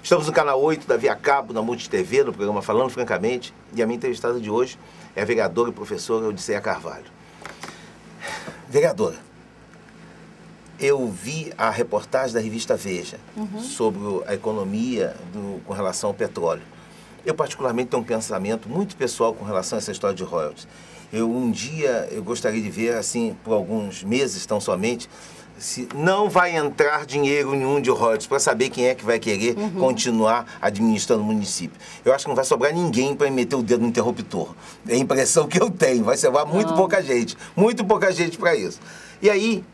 Estamos no canal 8 da Via Cabo, na Multi TV, no programa Falando Francamente, e a minha entrevistada de hoje é a vereadora e professora Odisseia Carvalho. Vereadora, eu vi a reportagem da revista Veja sobre a economia com relação ao petróleo. Eu particularmente tenho um pensamento muito pessoal com relação a essa história de royalties. Um dia eu gostaria de ver, assim, por alguns meses tão somente, se não vai entrar dinheiro nenhum de royalties para saber quem é que vai querer continuar administrando o município. Eu acho que não vai sobrar ninguém para meter o dedo no interruptor. É a impressão que eu tenho. Vai sobrar muito pouca gente para isso. E aí,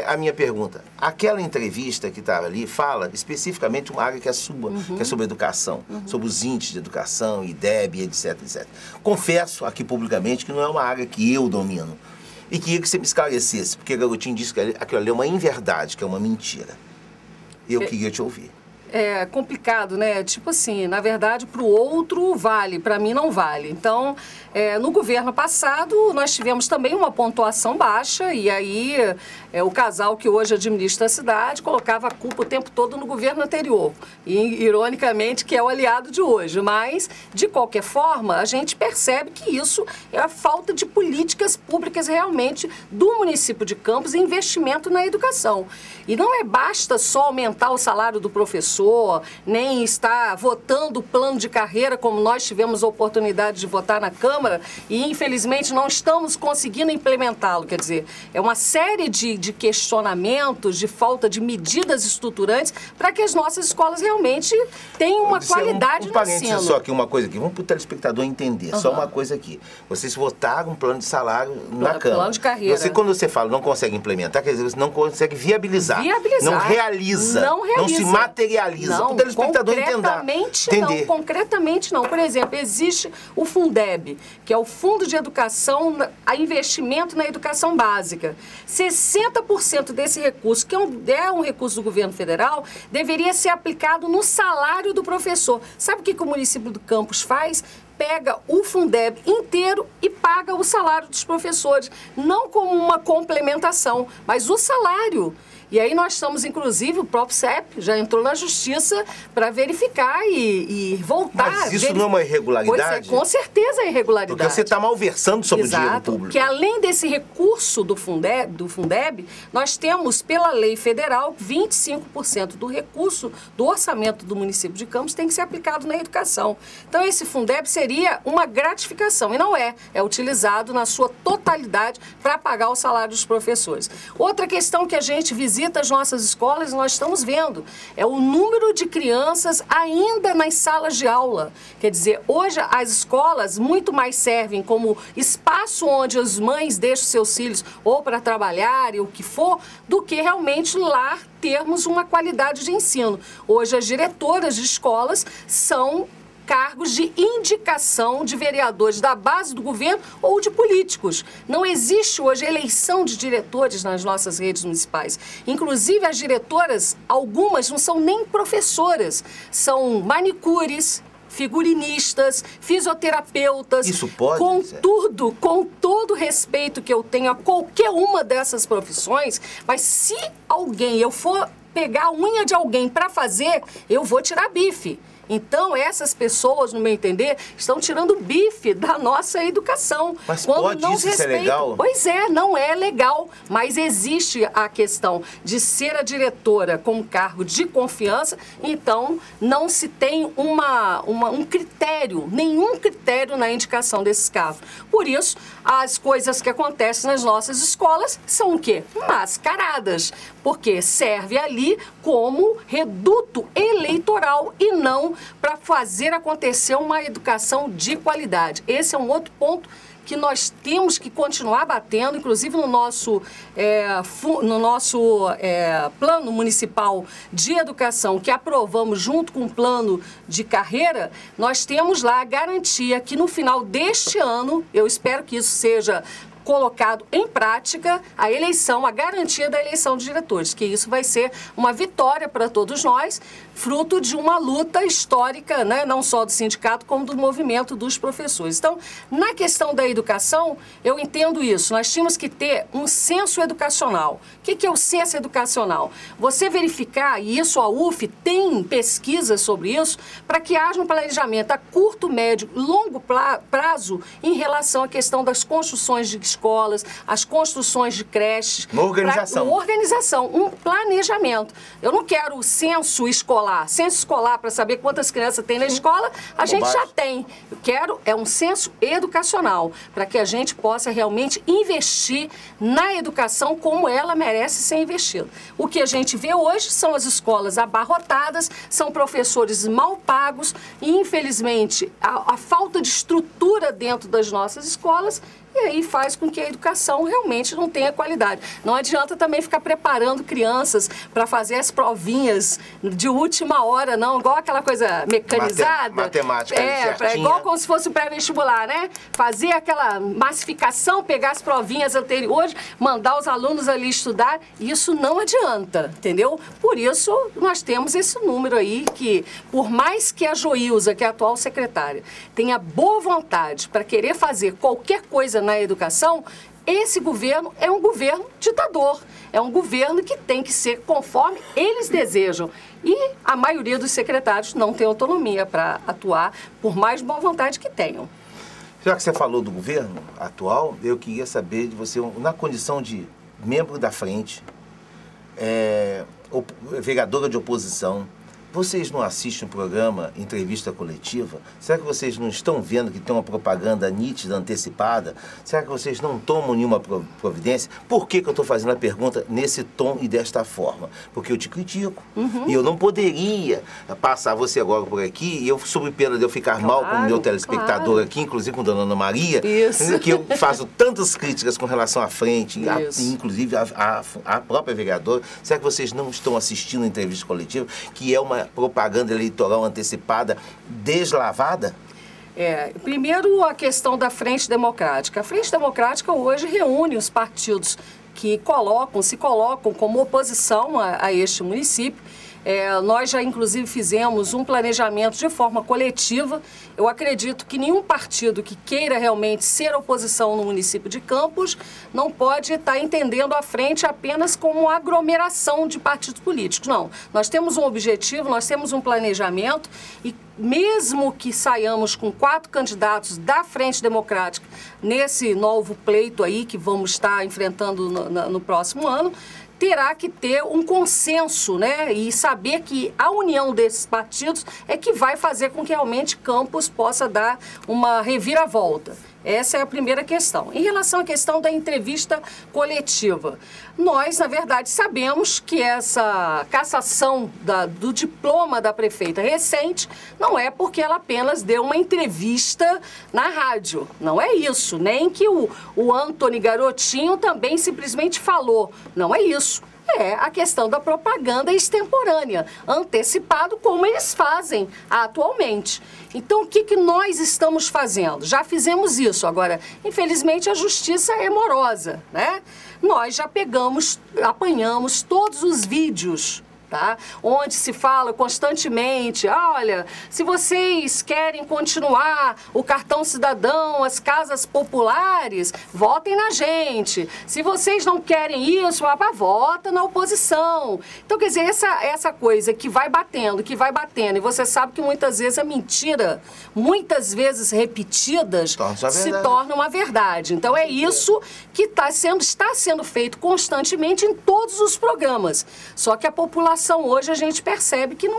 a minha pergunta, aquela entrevista que estava ali fala especificamente uma área que é sua, que é sobre educação, sobre os índices de educação, IDEB, etc, etc. Confesso aqui publicamente que não é uma área que eu domino. E queria que você me esclarecesse, porque o garotinho disse que aquilo ali é uma inverdade, que é uma mentira. E eu queria te ouvir. É complicado, né? Tipo assim, na verdade, para o outro vale, para mim não vale. Então, no governo passado, nós tivemos também uma pontuação baixa e aí o casal que hoje administra a cidade colocava a culpa o tempo todo no governo anterior. E, ironicamente, que é o aliado de hoje. Mas, de qualquer forma, a gente percebe que isso é a falta de políticas públicas realmente do município de Campos e investimento na educação. E não basta só aumentar o salário do professor, nem estar votando o plano de carreira, como nós tivemos a oportunidade de votar na Câmara, e infelizmente não estamos conseguindo implementá-lo. Quer dizer, é uma série de questionamentos, de falta de medidas estruturantes para que as nossas escolas realmente tenham uma qualidade no ensino. Só aqui uma coisa aqui, vamos para o telespectador entender, só uma coisa aqui. Vocês votaram um plano de salário na Câmara. Plano de carreira. Quando você fala não consegue implementar, quer dizer, você não consegue viabilizar. Não realiza. Não se materializa. Não, para o telespectador entender. Concretamente não. Por exemplo, existe o Fundeb, que é o Fundo de Educação, a investimento na educação básica. 60% desse recurso, que é um recurso do governo federal, deveria ser aplicado no salário do professor. Sabe o que o município do Campos faz? Pega o Fundeb inteiro e paga o salário dos professores. Não como uma complementação, mas o salário. E aí nós estamos, inclusive, o próprio CEP já entrou na justiça para verificar e voltar. Mas isso não é uma irregularidade? Pois é, com certeza é irregularidade. Porque você está malversando sobre o dinheiro público. Que além desse recurso do Fundeb, nós temos, pela lei federal, 25% do recurso do orçamento do município de Campos tem que ser aplicado na educação. Então, esse Fundeb seria uma gratificação, e não é. É utilizado na sua totalidade para pagar o salário dos professores. Outra questão que a gente visita as nossas escolas, nós estamos vendo, é o número de crianças ainda nas salas de aula. Quer dizer, hoje as escolas muito mais servem como espaço onde as mães deixam seus filhos ou para trabalhar e o que for, do que realmente lá termos uma qualidade de ensino. Hoje as diretoras de escolas são cargos de indicação de vereadores da base do governo ou de políticos. Não existe hoje eleição de diretores nas nossas redes municipais. Inclusive, as diretoras, algumas não são nem professoras, são manicures, figurinistas, fisioterapeutas. Isso pode? Com todo o respeito que eu tenho a qualquer uma dessas profissões, mas se eu for pegar a unha de alguém para fazer, eu vou tirar bife. Então, essas pessoas, no meu entender, estão tirando bife da nossa educação. Mas pode isso ser legal? Pois é, não é legal. Mas existe a questão de ser a diretora com cargo de confiança, então não se tem um critério, nenhum critério na indicação desses cargos. Por isso, as coisas que acontecem nas nossas escolas são o quê? Mascaradas. Porque serve ali como reduto eleitoral e não para fazer acontecer uma educação de qualidade. Esse é um outro ponto que nós temos que continuar batendo, inclusive no nosso plano municipal de educação, que aprovamos junto com o plano de carreira, nós temos lá a garantia que no final deste ano, eu espero que isso seja colocado em prática, a garantia da eleição de diretores, que isso vai ser uma vitória para todos nós, fruto de uma luta histórica, né, não só do sindicato, como do movimento dos professores. Então, na questão da educação, eu entendo isso. Nós tínhamos que ter um censo educacional. O que é o censo educacional? Você verificar, e isso a UF tem pesquisas sobre isso, para que haja um planejamento a curto, médio, longo prazo em relação à questão das construções de escolas, as construções de creches. Uma organização. Uma organização, um planejamento. Eu não quero o censo escolar. Censo escolar para saber quantas crianças tem na escola, a gente já tem. Eu quero um censo educacional, para que a gente possa realmente investir na educação como ela merece ser investida. O que a gente vê hoje são as escolas abarrotadas, são professores mal pagos e, infelizmente, a falta de estrutura dentro das nossas escolas, e aí faz com que a educação realmente não tenha qualidade. Não adianta também ficar preparando crianças para fazer as provinhas de última hora, não, igual aquela coisa mecanizada. Matemática, igual como se fosse o pré-vestibular, né? Fazer aquela massificação, pegar as provinhas anteriores, mandar os alunos ali estudar, isso não adianta, entendeu? Por isso, nós temos esse número aí que, por mais que a Joilza, que é a atual secretária, tenha boa vontade para querer fazer qualquer coisa na educação, esse governo é um governo ditador, é um governo que tem que ser conforme eles desejam. E a maioria dos secretários não tem autonomia para atuar, por mais boa vontade que tenham. Já que você falou do governo atual, eu queria saber de você, na condição de membro da frente, vereadora de oposição, vocês não assistem o programa Entrevista Coletiva? Será que vocês não estão vendo que tem uma propaganda nítida, antecipada? Será que vocês não tomam nenhuma providência? Por que eu estou fazendo a pergunta nesse tom e desta forma? Porque eu te critico. E eu não poderia passar você agora por aqui e eu, sob pena de eu ficar mal com o meu telespectador aqui, inclusive com a dona Ana Maria, que eu faço tantas críticas com relação à frente, inclusive à própria vereadora. Será que vocês não estão assistindo a Entrevista Coletiva, que é uma propaganda eleitoral antecipada deslavada? Primeiro, a questão da Frente Democrática. A Frente Democrática hoje reúne os partidos que se colocam como oposição a este município. Nós já, inclusive, fizemos um planejamento de forma coletiva. Eu acredito que nenhum partido que queira realmente ser oposição no município de Campos não pode estar entendendo a frente apenas como uma aglomeração de partidos políticos. Não, nós temos um objetivo, nós temos um planejamento e mesmo que saiamos com 4 candidatos da Frente Democrática nesse novo pleito aí que vamos estar enfrentando no próximo ano, terá que ter um consenso, né? E saber que a união desses partidos é que vai fazer com que realmente Campos possa dar uma reviravolta. Essa é a primeira questão. Em relação à questão da entrevista coletiva, nós, na verdade, sabemos que essa cassação do diploma da prefeita recente não é porque ela apenas deu uma entrevista na rádio. Não é isso. Nem que o Antony Garotinho também simplesmente falou. Não é isso. É a questão da propaganda extemporânea, antecipado como eles fazem atualmente. Então, o que nós estamos fazendo? Já fizemos isso. Agora, infelizmente, a justiça é morosa, né? Nós já apanhamos todos os vídeos, tá? Onde se fala constantemente, olha, se vocês querem continuar o cartão cidadão, as casas populares, votem na gente. Se vocês não querem isso, vota na oposição. Então, quer dizer, essa coisa que vai batendo, e você sabe que muitas vezes a mentira, muitas vezes repetidas, se torna uma verdade. Então, é isso que está sendo feito constantemente em todos os programas. Só que a população hoje a gente percebe que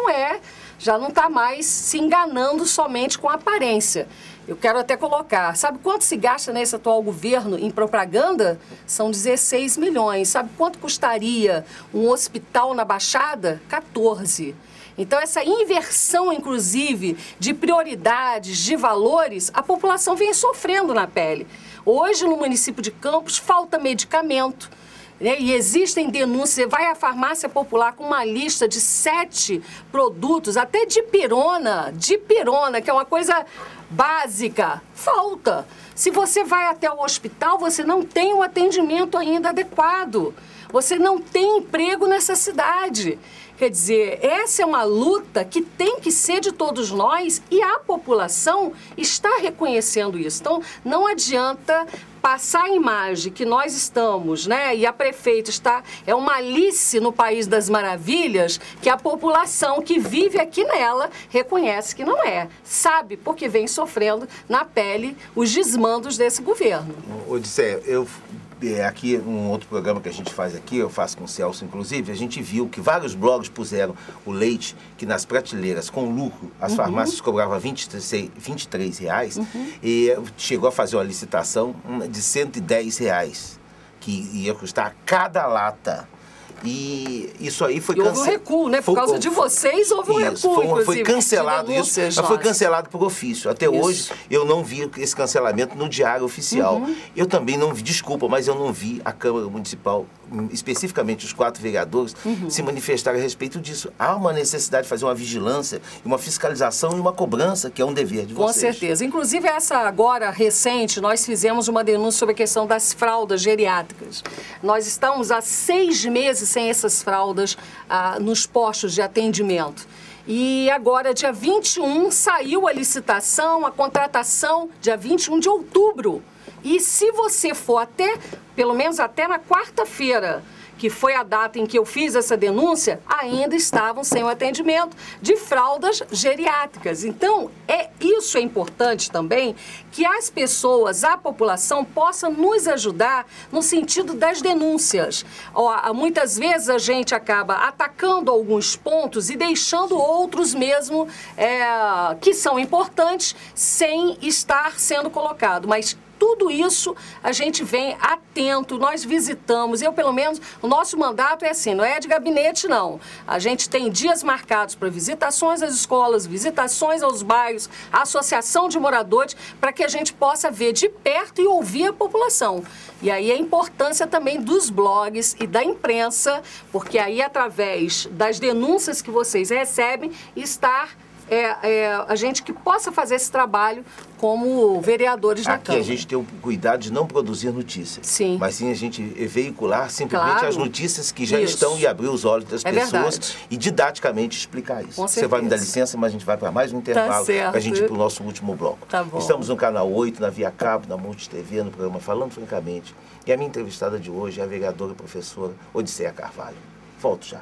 já não está mais se enganando somente com a aparência. Eu quero até colocar, sabe quanto se gasta nesse atual governo em propaganda? São 16 milhões. Sabe quanto custaria um hospital na Baixada? 14. Então, essa inversão, inclusive, de prioridades, de valores, a população vem sofrendo na pele. Hoje, no município de Campos, falta medicamento. E existem denúncias, você vai à farmácia popular com uma lista de 7 produtos, até dipirona, que é uma coisa básica, falta. Se você vai até o hospital, você não tem um atendimento ainda adequado. você não tem emprego nessa cidade. Quer dizer, essa é uma luta que tem que ser de todos nós e a população está reconhecendo isso. Então, não adianta passar a imagem que nós estamos, né, e a prefeita é uma Alice no País das Maravilhas, que a população que vive aqui nela reconhece que não é. Sabe, porque vem sofrendo na pele os desmandos desse governo. Odisseia, aqui, um outro programa que a gente faz aqui, eu faço com o Celso, inclusive, a gente viu que vários blogs puseram o leite, que nas prateleiras, com lucro, as farmácias cobravam R$23, e chegou a fazer uma licitação de R$110, que ia custar cada lata. E isso aí foi cancelado. Houve um recuo, né? Por causa de vocês, houve um recuo, foi cancelado isso, mas foi cancelado por ofício. Até hoje, eu não vi esse cancelamento no Diário Oficial. Eu também não vi, desculpa, mas eu não vi a Câmara Municipal, especificamente os 4 vereadores, se manifestarem a respeito disso. Há uma necessidade de fazer uma vigilância, uma fiscalização e uma cobrança, que é um dever de vocês. Com certeza. Inclusive, essa agora, recente, nós fizemos uma denúncia sobre a questão das fraldas geriátricas. Nós estamos há 6 meses sem essas fraldas nos postos de atendimento. E agora, dia 21, saiu a licitação, a contratação, dia 21 de outubro. E se você for pelo menos até na quarta-feira, que foi a data em que eu fiz essa denúncia, ainda estavam sem o atendimento de fraldas geriátricas. Então, isso é importante também, que as pessoas, a população, possa nos ajudar no sentido das denúncias. Muitas vezes a gente acaba atacando alguns pontos e deixando outros mesmo que são importantes sem estar sendo colocado. Mas tudo isso a gente vem atento, nós visitamos. Eu, pelo menos, o nosso mandato é assim, não é de gabinete, não. A gente tem dias marcados para visitações às escolas, visitações aos bairros, a associação de moradores, para que a gente possa ver de perto e ouvir a população. E aí a importância também dos blogs e da imprensa, porque aí, através das denúncias que vocês recebem, a gente que possa fazer esse trabalho como vereadores na Câmara. Aqui a gente tem o cuidado de não produzir notícias. Sim. Mas sim a gente veicular simplesmente as notícias que já estão e abrir os olhos das pessoas e didaticamente explicar isso. Você vai me dar licença, mas a gente vai para mais um intervalo para a gente ir para o nosso último bloco. Tá bom. Estamos no canal 8, na Via Cabo, na Multi TV, no programa Falando Francamente. E a minha entrevistada de hoje é a vereadora e professora Odisseia Carvalho. Volto já.